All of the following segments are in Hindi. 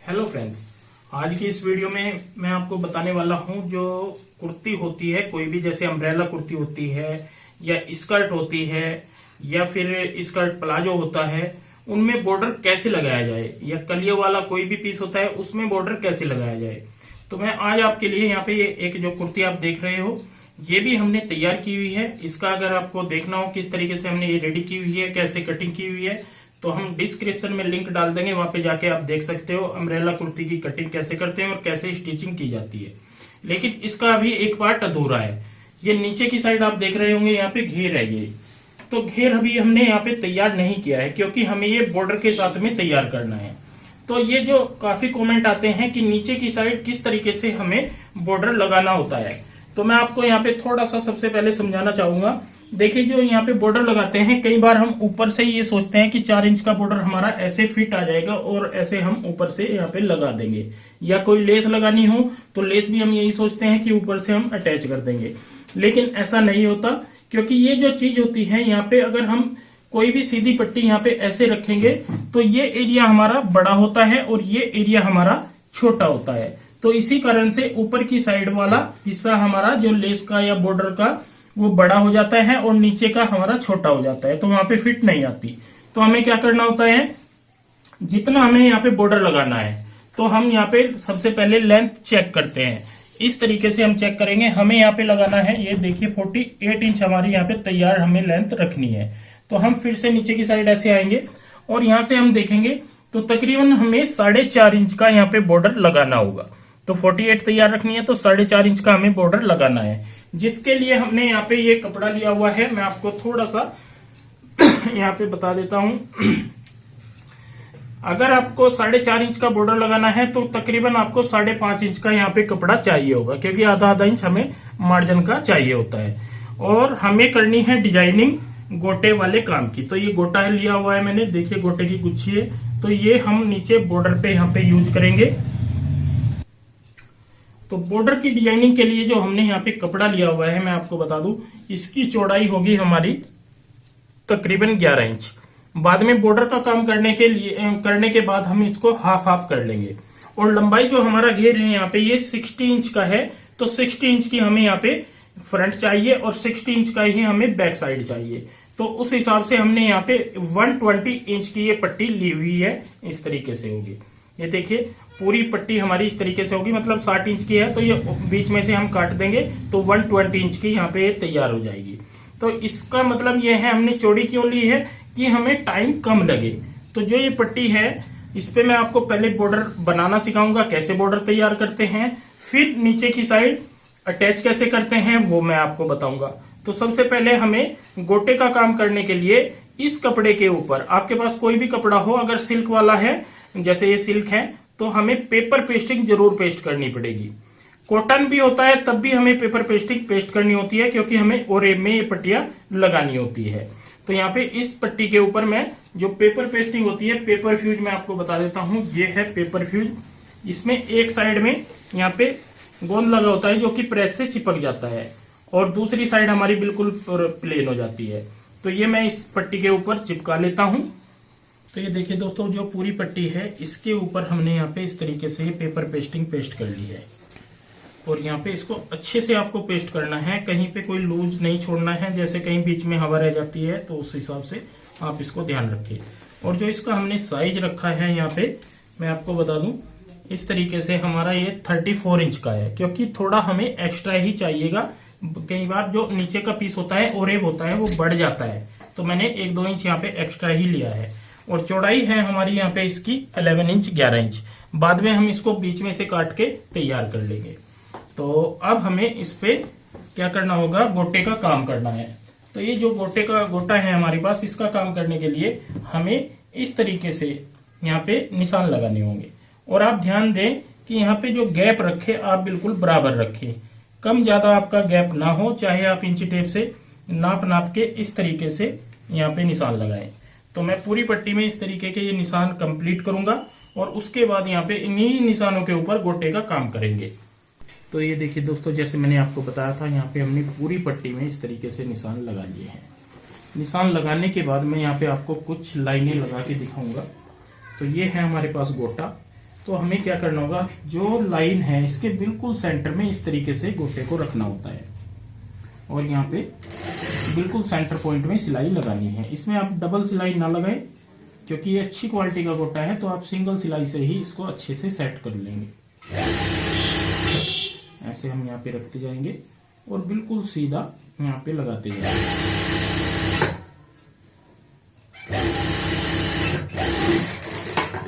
हेलो फ्रेंड्स, आज की इस वीडियो में मैं आपको बताने वाला हूं जो कुर्ती होती है, कोई भी जैसे अम्ब्रेला कुर्ती होती है या स्कर्ट होती है या फिर स्कर्ट प्लाजो होता है, उनमें बॉर्डर कैसे लगाया जाए या कलिये वाला कोई भी पीस होता है उसमें बॉर्डर कैसे लगाया जाए। तो मैं आज आपके लिए यहाँ पे ये एक जो कुर्ती आप देख रहे हो ये भी हमने तैयार की हुई है। इसका अगर आपको देखना हो किस तरीके से हमने ये रेडी की हुई है, कैसे कटिंग की हुई है, तो हम डिस्क्रिप्शन में लिंक डाल देंगे, वहां पे जाके आप देख सकते हो अम्ब्रेला कुर्ती की कटिंग कैसे करते हैं और कैसे स्टिचिंग की जाती है। लेकिन इसका अभी एक पार्ट अधूरा है। ये नीचे की साइड आप देख रहे होंगे, यहाँ पे घेर है ये, तो घेर अभी हमने यहाँ पे तैयार नहीं किया है क्योंकि हमें ये बॉर्डर के साथ में तैयार करना है। तो ये जो काफी कमेंट आते हैं कि नीचे की साइड किस तरीके से हमें बॉर्डर लगाना होता है, तो मैं आपको यहाँ पे थोड़ा सा सबसे पहले समझाना चाहूंगा। देखिए, जो यहाँ पे बॉर्डर लगाते हैं, कई बार हम ऊपर से ये सोचते हैं कि 4 इंच का बॉर्डर हमारा ऐसे फिट आ जाएगा और ऐसे हम ऊपर से यहाँ पे लगा देंगे, या कोई लेस लगानी हो तो लेस भी हम यही सोचते हैं कि ऊपर से हम अटैच कर देंगे। लेकिन ऐसा नहीं होता, क्योंकि ये जो चीज होती है यहाँ पे, अगर हम कोई भी सीधी पट्टी यहाँ पे ऐसे रखेंगे तो ये एरिया हमारा बड़ा होता है और ये एरिया हमारा छोटा होता है। तो इसी कारण से ऊपर की साइड वाला हिस्सा हमारा जो लेस का या बॉर्डर का वो बड़ा हो जाता है और नीचे का हमारा छोटा हो जाता है, तो वहां पे फिट नहीं आती। तो हमें क्या करना होता है, जितना हमें यहाँ पे बॉर्डर लगाना है तो हम यहाँ पे सबसे पहले लेंथ चेक करते हैं। इस तरीके से हम चेक करेंगे, हमें यहाँ पे लगाना है, ये देखिए 48 इंच हमारी यहाँ पे तैयार हमें लेंथ रखनी है। तो हम फिर से नीचे की साइड ऐसे आएंगे और यहाँ से हम देखेंगे तो तकरीबन हमें 4.5 इंच का यहाँ पे बॉर्डर लगाना होगा। तो 48 तैयार रखनी है तो 4.5 इंच का हमें बॉर्डर लगाना है, जिसके लिए हमने यहाँ पे ये कपड़ा लिया हुआ है। मैं आपको थोड़ा सा यहाँ पे बता देता हूं। अगर आपको 4.5 इंच का बॉर्डर लगाना है तो तकरीबन आपको 5.5 इंच का यहाँ पे कपड़ा चाहिए होगा, क्योंकि आधा इंच हमें मार्जिन का चाहिए होता है। और हमें करनी है डिजाइनिंग गोटे वाले काम की। तो ये गोटा लिया हुआ है मैंने, देखिए गोटे की गुच्छी है, तो ये हम नीचे बॉर्डर पे यहाँ पे यूज करेंगे। तो बॉर्डर की डिजाइनिंग के लिए जो हमने यहाँ पे कपड़ा लिया हुआ है, मैं आपको बता दूं, इसकी चौड़ाई होगी हमारी तकरीबन 11 इंच। बाद में बॉर्डर का काम करने के बाद हम इसको हाफ हाफ कर लेंगे। और लंबाई जो हमारा घेर है यहाँ पे ये 60 इंच का है, तो 60 इंच की हमें यहाँ पे फ्रंट चाहिए और 60 इंच का ही हमें बैक साइड चाहिए। तो उस हिसाब से हमने यहाँ पे 120 इंच की ये पट्टी ली हुई है। इस तरीके से होगी, ये देखिए पूरी पट्टी हमारी इस तरीके से होगी, मतलब 60 इंच की है तो ये बीच में से हम काट देंगे तो 120 इंच की यहाँ पे तैयार हो जाएगी। तो इसका मतलब ये है, हमने चौड़ी क्यों ली है कि हमें टाइम कम लगे। तो जो ये पट्टी है इस पे मैं आपको पहले बॉर्डर बनाना सिखाऊंगा, कैसे बॉर्डर तैयार करते हैं, फिर नीचे की साइड अटैच कैसे करते हैं वो मैं आपको बताऊंगा। तो सबसे पहले हमें गोटे का काम करने के लिए इस कपड़े के ऊपर, आपके पास कोई भी कपड़ा हो, अगर सिल्क वाला है जैसे ये सिल्क है तो हमें पेपर पेस्टिंग जरूर पेस्ट करनी पड़ेगी। कॉटन भी होता है तब भी हमें पेपर पेस्टिंग पेस्ट करनी होती है, क्योंकि हमें ओरेब में ये पट्टियां लगानी होती है। तो यहाँ पे इस पट्टी के ऊपर मैं जो पेपर पेस्टिंग होती है, पेपर फ्यूज मैं आपको बता देता हूँ, ये है पेपर फ्यूज। इसमें एक साइड में यहाँ पे गोंद लगा होता है जो कि प्रेस से चिपक जाता है और दूसरी साइड हमारी बिल्कुल प्लेन हो जाती है। तो ये मैं इस पट्टी के ऊपर चिपका लेता हूं। तो ये देखिए दोस्तों, जो पूरी पट्टी है इसके ऊपर हमने यहाँ पे इस तरीके से पेपर पेस्टिंग पेस्ट कर ली है। और यहाँ पे इसको अच्छे से आपको पेस्ट करना है, कहीं पे कोई लूज नहीं छोड़ना है, जैसे कहीं बीच में हवा रह जाती है तो उस हिसाब से आप इसको ध्यान रखिए। और जो इसका हमने साइज रखा है यहाँ पे मैं आपको बता दूं, इस तरीके से हमारा ये 34 इंच का है, क्योंकि थोड़ा हमें एक्स्ट्रा ही चाहिएगा। कई बार जो नीचे का पीस होता है ओरेब होता है वो बढ़ जाता है, तो मैंने 1-2 इंच यहाँ पे एक्स्ट्रा ही लिया है। और चौड़ाई है हमारी यहाँ पे इसकी 11 इंच 11 इंच। बाद में हम इसको बीच में से काट के तैयार कर लेंगे। तो अब हमें इस पे क्या करना होगा, गोटे का काम करना है। तो ये जो गोटा है हमारे पास, इसका काम करने के लिए हमें इस तरीके से यहाँ पे निशान लगाने होंगे। और आप ध्यान दें कि यहाँ पे जो गैप रखे आप बिल्कुल बराबर रखें, कम ज्यादा आपका गैप ना हो। चाहे आप इंची टेप से नाप के इस तरीके से यहाँ पे निशान लगाएं। तो मैं पूरी पट्टी में इस तरीके के ये निशान कंप्लीट करूंगा और उसके बाद यहाँ पे इन्हीं निशानों के ऊपर गोटे का काम करेंगे। तो ये देखिए दोस्तों, जैसे मैंने आपको बताया था, यहाँ पे हमने पूरी पट्टी में इस तरीके से निशान लगा लिए हैं। निशान लगाने के बाद मैं यहाँ पे आपको कुछ लाइनें लगा के दिखाऊंगा। तो ये है हमारे पास गोटा। तो हमें क्या करना होगा, जो लाइन है इसके बिल्कुल सेंटर में इस तरीके से गोटे को रखना होता है और यहाँ पे बिल्कुल सेंटर पॉइंट में सिलाई लगानी है। इसमें आप डबल सिलाई ना लगाएं क्योंकि ये अच्छी क्वालिटी का गोटा है, तो आप सिंगल सिलाई से ही इसको अच्छे से सेट कर लेंगे। ऐसे हम यहाँ पे रखते जाएंगे और बिल्कुल सीधा यहाँ पे लगाते जाएंगे।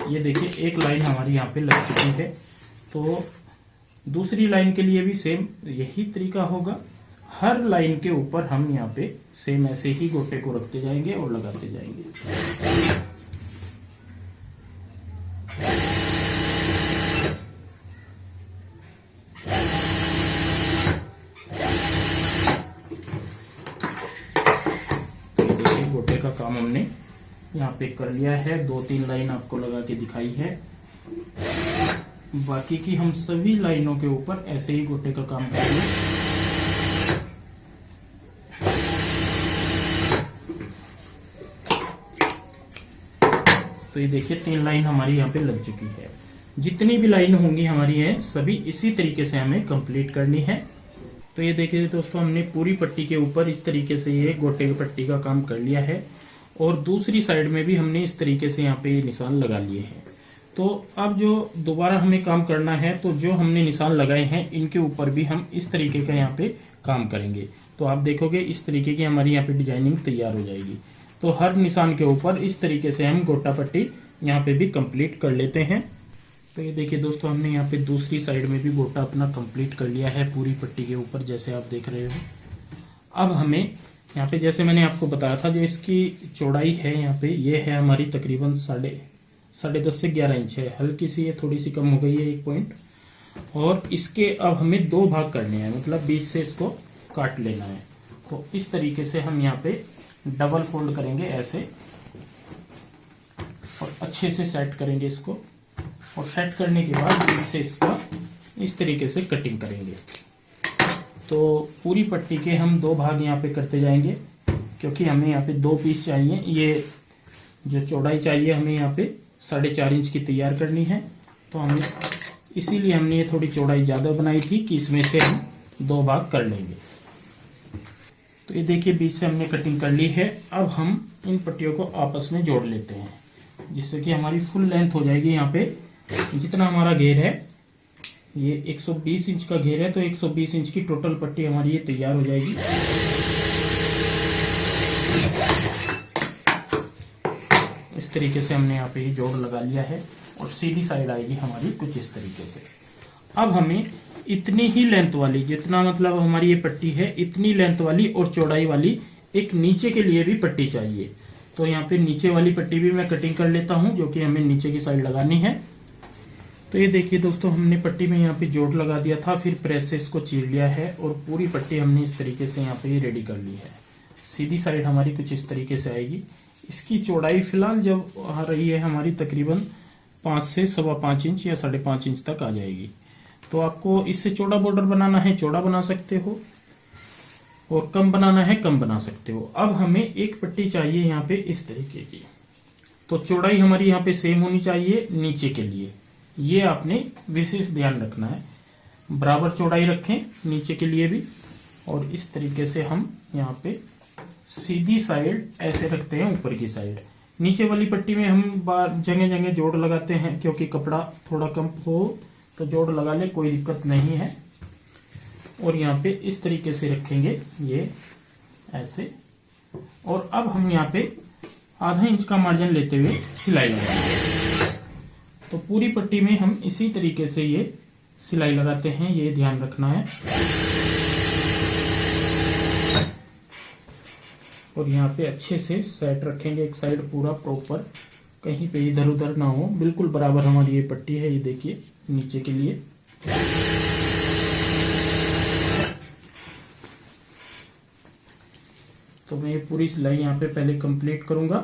ये देखिए एक लाइन हमारी यहाँ पे लग चुकी है, तो दूसरी लाइन के लिए भी सेम यही तरीका होगा। हर लाइन के ऊपर हम यहाँ पे सेम ऐसे ही गोटे को रखते जाएंगे और लगाते जाएंगे। तो देखिए गोटे का काम हमने यहाँ पे कर लिया है। 2-3 लाइन आपको लगा के दिखाई है, बाकी की हम सभी लाइनों के ऊपर ऐसे ही गोटे का काम करेंगे। तो ये देखिए 3 लाइन हमारी यहाँ पे लग चुकी है। जितनी भी लाइन होंगी हमारी है सभी इसी तरीके से हमें कंप्लीट करनी है। तो ये देखिए दोस्तों, हमने पूरी पट्टी के ऊपर इस तरीके से ये गोटे की पट्टी का काम कर लिया है और दूसरी साइड में भी हमने इस तरीके से यहाँ पे निशान लगा लिए हैं। तो अब जो दोबारा हमें काम करना है, तो जो हमने निशान लगाए हैं इनके ऊपर भी हम इस तरीके का यहाँ पे काम करेंगे। तो आप देखोगे इस तरीके की हमारी यहाँ पे डिजाइनिंग तैयार हो जाएगी। तो हर निशान के ऊपर इस तरीके से हम गोटा पट्टी यहाँ पे भी कंप्लीट कर लेते हैं। तो ये देखिए दोस्तों, हमने यहाँ पे दूसरी साइड में भी गोटा अपना कंप्लीट कर लिया है पूरी पट्टी के ऊपर, जैसे आप देख रहे हो। अब हमें यहाँ पे जैसे मैंने आपको बताया था, जो इसकी चौड़ाई है यहाँ पे ये है हमारी तकरीबन 10.5 से 11 इंच है। हल्की सी ये थोड़ी सी कम हो गई है 1 पॉइंट। और इसके अब हमें 2 भाग करने हैं, मतलब बीच से इसको काट लेना है। तो इस तरीके से हम यहाँ पे डबल फोल्ड करेंगे ऐसे और अच्छे से सेट करेंगे इसको। और सेट करने के बाद बीच से इसका इस तरीके से कटिंग करेंगे। तो पूरी पट्टी के हम 2 भाग यहाँ पे करते जाएंगे, क्योंकि हमें यहाँ पे 2 पीस चाहिए। ये जो चौड़ाई चाहिए हमें यहाँ पे 4.5 इंच की तैयार करनी है। तो हमें इसीलिए हमने ये थोड़ी चौड़ाई ज़्यादा बनाई थी कि इसमें से हम 2 भाग कर लेंगे। तो ये देखिए बीच से हमने कटिंग कर ली है। अब हम इन पट्टियों को आपस में जोड़ लेते हैं, जिससे कि हमारी फुल लेंथ हो जाएगी। यहाँ पे जितना हमारा घेर है ये 120 इंच का घेर है, तो 120 इंच की टोटल पट्टी हमारी ये तैयार हो जाएगी। इस तरीके से हमने यहाँ पे ये जोड़ लगा लिया है और सीधी साइड आएगी हमारी कुछ इस तरीके से। अब हमें इतनी ही लेंथ वाली, जितना मतलब हमारी ये पट्टी है इतनी लेंथ वाली और चौड़ाई वाली एक नीचे के लिए भी पट्टी चाहिए। तो यहाँ पे नीचे वाली पट्टी भी मैं कटिंग कर लेता हूँ, जो कि हमें नीचे की साइड लगानी है। तो ये देखिए दोस्तों, हमने पट्टी में यहाँ पे जोड़ लगा दिया था, फिर प्रेस से इसको चीर लिया है और पूरी पट्टी हमने इस तरीके से यहाँ पे रेडी कर ली है। सीधी साइड हमारी कुछ इस तरीके से आएगी। इसकी चौड़ाई फिलहाल जब आ रही है हमारी तकरीबन 5 से 5.25 इंच या 5.5 इंच तक आ जाएगी। तो आपको इससे चौड़ा बॉर्डर बनाना है चौड़ा बना सकते हो, और कम बनाना है कम बना सकते हो। अब हमें एक पट्टी चाहिए यहाँ पे इस तरीके की। तो चौड़ाई हमारी यहाँ पे सेम होनी चाहिए नीचे के लिए, ये आपने विशेष ध्यान रखना है। बराबर चौड़ाई रखें नीचे के लिए भी। और इस तरीके से हम यहाँ पे सीधी साइड ऐसे रखते हैं ऊपर की साइड। नीचे वाली पट्टी में हम जगह जगह जोड़ लगाते हैं, क्योंकि कपड़ा थोड़ा कम हो तो जोड़ लगा ले, कोई दिक्कत नहीं है। और यहाँ पे इस तरीके से रखेंगे ये ऐसे। और अब हम यहाँ पे आधा इंच का मार्जिन लेते हुए सिलाई लगाएंगे। तो पूरी पट्टी में हम इसी तरीके से ये सिलाई लगाते हैं, ये ध्यान रखना है। और यहाँ पे अच्छे से सेट रखेंगे, एक साइड पूरा प्रॉपर, कहीं पे इधर उधर ना हो, बिल्कुल बराबर हमारी ये पट्टी है। ये देखिए नीचे के लिए। तो मैं ये पूरी सिलाई यहाँ पे पहले कंप्लीट करूंगा,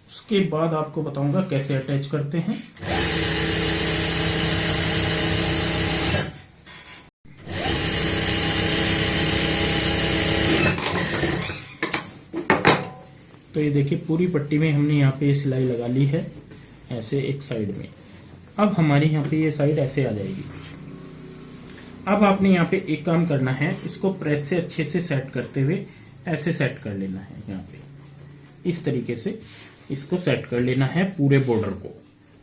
उसके बाद आपको बताऊंगा कैसे अटैच करते हैं। तो ये देखिए पूरी पट्टी में हमने यहाँ पे सिलाई लगा ली है ऐसे एक साइड में। अब हमारी यहाँ पे ये साइड ऐसे आ जाएगी। अब आपने यहाँ पे एक काम करना है, इसको प्रेस से अच्छे से सेट करते हुए ऐसे सेट कर लेना है। यहाँ पे इस तरीके से इसको सेट कर लेना है पूरे बॉर्डर को।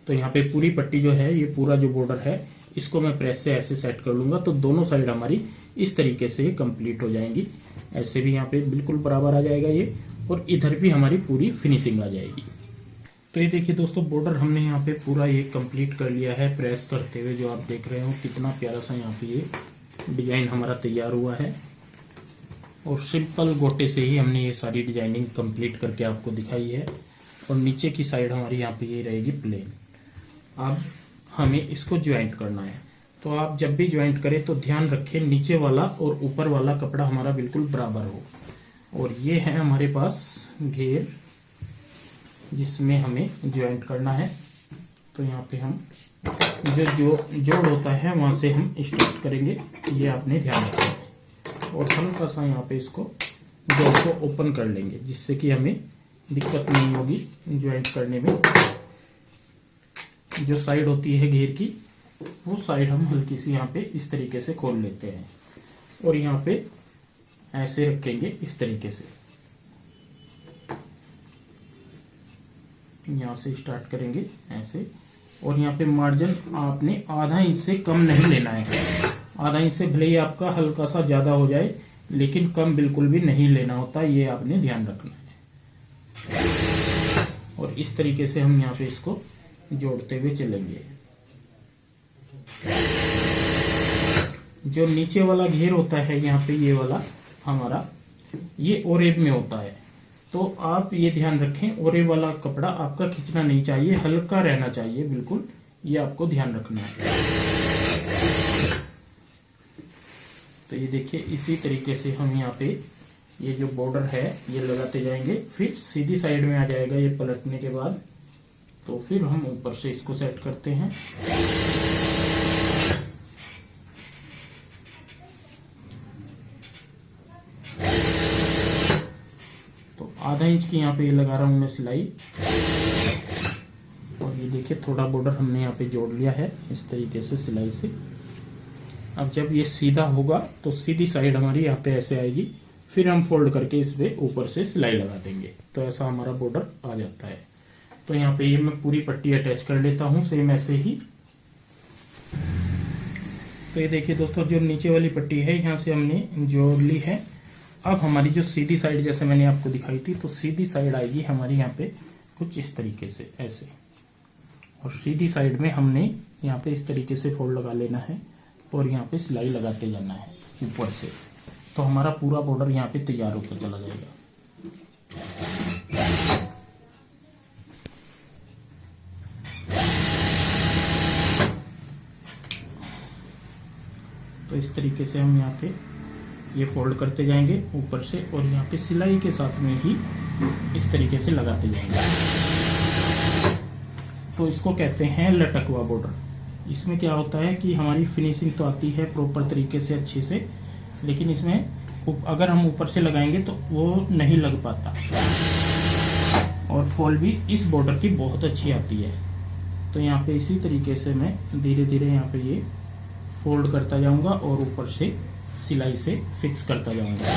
तो यहाँ पे पूरी पट्टी जो है, ये पूरा जो बॉर्डर है, इसको मैं प्रेस से ऐसे सेट कर लूंगा तो दोनों साइड हमारी इस तरीके से ये कंप्लीट हो जाएंगी। ऐसे भी यहाँ पे बिल्कुल बराबर आ जाएगा ये, और इधर भी हमारी पूरी फिनिशिंग आ जाएगी। तो ये देखिए दोस्तों, बॉर्डर हमने यहाँ पे पूरा ये कंप्लीट कर लिया है प्रेस करते हुए। जो आप देख रहे हो कितना प्यारा सा यहाँ पे ये डिजाइन हमारा तैयार हुआ है, और सिंपल गोटे से ही हमने ये सारी डिजाइनिंग कंप्लीट करके आपको दिखाई है। और नीचे की साइड हमारी यहाँ पे ये रहेगी प्लेन। अब हमें इसको ज्वाइंट करना है, तो आप जब भी ज्वाइंट करें तो ध्यान रखें नीचे वाला और ऊपर वाला कपड़ा हमारा बिल्कुल बराबर हो। और ये है हमारे पास घेर जिसमें हमें ज्वाइंट करना है। तो यहाँ पे हम जो जोड़ होता है वहां से हम स्टार्ट करेंगे, ये आपने ध्यान रखना है। और हल्का सा यहाँ पे इसको जोड़ को ओपन कर लेंगे, जिससे कि हमें दिक्कत नहीं होगी ज्वाइंट करने में। जो साइड होती है घेर की, वो साइड हम हल्की सी यहाँ पे इस तरीके से खोल लेते हैं, और यहाँ पे ऐसे रखेंगे इस तरीके से। यहाँ से स्टार्ट करेंगे ऐसे, और यहाँ पे मार्जिन आपने आधा इंच से कम नहीं लेना है। आधा इंच से भले ही आपका हल्का सा ज्यादा हो जाए, लेकिन कम बिल्कुल भी नहीं लेना होता, ये आपने ध्यान रखना है। और इस तरीके से हम यहाँ पे इसको जोड़ते हुए चलेंगे। जो नीचे वाला घेर होता है यहाँ पे, ये वाला हमारा ये ओरेब में होता है, तो आप ये ध्यान रखें ओरेब वाला कपड़ा आपका खींचना नहीं चाहिए, हल्का रहना चाहिए बिल्कुल, ये आपको ध्यान रखना है। तो ये देखिए इसी तरीके से हम यहाँ पे ये जो बॉर्डर है ये लगाते जाएंगे, फिर सीधी साइड में आ जाएगा ये पलटने के बाद। तो फिर हम ऊपर से इसको सेट करते हैं। तो आधा इंच की यहाँ पे ये लगा रहा हूं मैं सिलाई, और ये देखिए थोड़ा बॉर्डर हमने यहाँ पे जोड़ लिया है इस तरीके से सिलाई से। अब जब ये सीधा होगा तो सीधी साइड हमारी यहाँ पे ऐसे आएगी, फिर हम फोल्ड करके इस पे ऊपर से सिलाई लगा देंगे, तो ऐसा हमारा बॉर्डर आ जाता है। तो यहाँ पे ये मैं पूरी पट्टी अटैच कर लेता हूँ सेम ऐसे ही। तो ये देखिए दोस्तों, जो नीचे वाली पट्टी है यहाँ से हमने जोड़ ली है। अब हमारी जो सीधी साइड जैसे मैंने आपको दिखाई थी, तो सीधी साइड आएगी हमारी यहाँ पे कुछ इस तरीके से ऐसे, और सीधी साइड में हमने यहाँ पे इस तरीके से फोल्ड लगा लेना है, और यहाँ पे सिलाई लगाते जाना है ऊपर से। तो हमारा पूरा बॉर्डर यहाँ पे तैयार होकर चला जाएगा। तो इस तरीके से हम यहाँ पे ये फोल्ड करते जाएंगे ऊपर से, और यहाँ पे सिलाई के साथ में ही इस तरीके से लगाते जाएंगे। तो इसको कहते हैं लटकवा बॉर्डर। इसमें क्या होता है कि हमारी फिनिशिंग तो आती है प्रॉपर तरीके से अच्छे से, लेकिन इसमें अगर हम ऊपर से लगाएंगे तो वो नहीं लग पाता, और फॉल भी इस बॉर्डर की बहुत अच्छी आती है। तो यहाँ पे इसी तरीके से मैं धीरे धीरे यहाँ पे ये फोल्ड करता जाऊंगा और ऊपर से सिलाई से फिक्स करता जाऊंगा।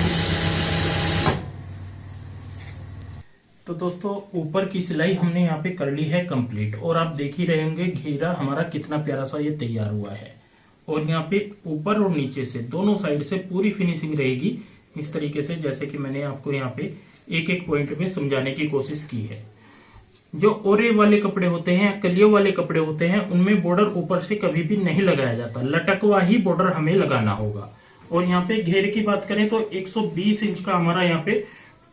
तो दोस्तों, ऊपर की सिलाई हमने यहाँ पे कर ली है कंप्लीट, और आप देख ही रहे होंगे घेरा हमारा कितना प्यारा सा ये तैयार हुआ है। और यहाँ पे ऊपर और नीचे से दोनों साइड से पूरी फिनिशिंग रहेगी इस तरीके से, जैसे कि मैंने आपको यहाँ पे एक एक पॉइंट में समझाने की कोशिश की है। जो ओरे वाले कपड़े होते हैं, कलियों वाले कपड़े होते हैं, उनमें बॉर्डर ऊपर से कभी भी नहीं लगाया जाता, लटकवा ही बॉर्डर हमें लगाना होगा। और यहाँ पे घेर की बात करें तो 120 इंच का हमारा यहाँ पे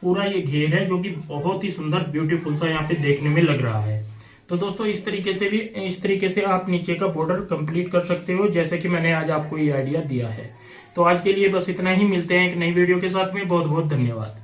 पूरा ये घेर है, जो कि बहुत ही सुंदर ब्यूटीफुल सा यहाँ पे देखने में लग रहा है। तो दोस्तों, इस तरीके से आप नीचे का बॉर्डर कंप्लीट कर सकते हो, जैसे कि मैंने आज आपको ये आइडिया दिया है। तो आज के लिए बस इतना ही, मिलते हैं एक नई वीडियो के साथ में। बहुत बहुत धन्यवाद।